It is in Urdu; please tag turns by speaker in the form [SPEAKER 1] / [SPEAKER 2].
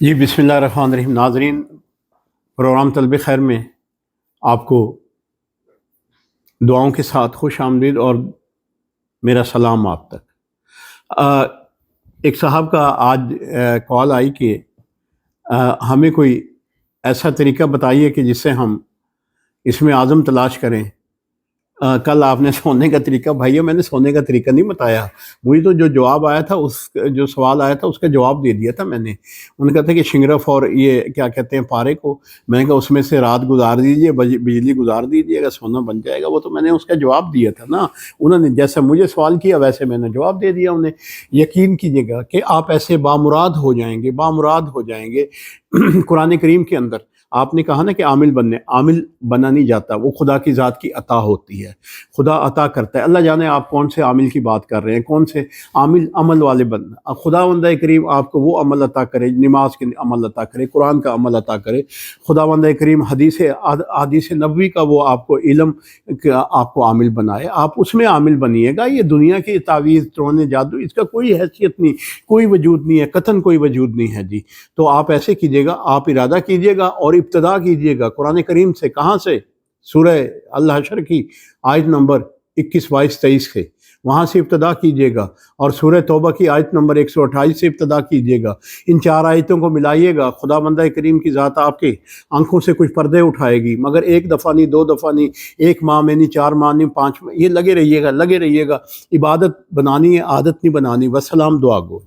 [SPEAKER 1] جی بسم اللہ الرحمن الرحیم. ناظرین، پروگرام طلب خیر میں آپ کو دعاؤں کے ساتھ خوش آمدید اور میرا سلام آپ تک. ایک صاحب کا آج کال آئی کہ ہمیں کوئی ایسا طریقہ بتائیے کہ جس سے ہم اس میں اعظم تلاش کریں. کل آپ نے سونے کا طریقہ، بھائیو میں نے سونے کا طریقہ نہیں بتایا. مجھے تو جو جواب آیا تھا، اس جو سوال آیا تھا اس کا جواب دے دیا تھا میں نے. انہوں نے کہا تھا کہ شنگرف اور یہ کیا کہتے ہیں پارے کو، میں نے کہا اس میں سے رات گزار دیجئے، بجلی گزار دیجئے گا، سونا بن جائے گا. وہ تو میں نے اس کا جواب دیا تھا نا. انہوں نے جیسا مجھے سوال کیا ویسے میں نے جواب دے دیا انہیں. یقین کیجئے گا کہ آپ ایسے بامراد ہو جائیں گے، بامراد ہو جائیں گے. قرآن کریم کے اندر آپ نے کہا نا کہ عامل بنا نہیں جاتا، وہ خدا کی ذات کی عطا ہوتی ہے. خدا عطا کرتا ہے. اللہ جانے آپ کون سے عامل کی بات کر رہے ہیں، کون سے عامل عمل والے خدا بندہ کریم آپ کو وہ عمل عطا کرے، نماز کے عمل عطا کرے، قرآن کا عمل عطا کرے. خدا بندہ کریم حدیث نبوی کا وہ آپ کو علم آپ کو عامل بنائے، آپ اس میں عامل بنیے گا. یہ دنیا کی تعویذ توڑنے جادو، اس کا کوئی حیثیت نہیں، کوئی وجود نہیں ہے، قطعاً کوئی وجود نہیں ہے جی. تو آپ ایسے کیجئے گا، آپ ارادہ کیجئے گا اور ابتدا کیجئے گا قرآن کریم سے. کہاں سے؟ سورہ الحشر کی آیت نمبر 21، 22، 23 سے وہاں سے ابتدا کیجئے گا، اور سورہ توبہ کی آیت نمبر 128 سے ابتدا کیجئے گا. ان چار آیتوں کو ملائیے گا. خدا بندہ کریم کی ذات آپ کے آنکھوں سے کچھ پردے اٹھائے گی، مگر ایک دفعہ نہیں، دو دفعہ نہیں، ایک ماہ میں نہیں، 4 ماہ نہیں، 5 ماہ. یہ لگے رہیے گا، لگے رہیے گا. عبادت بنانی ہے، عادت نہیں بنانی. وسلام، دعا گو.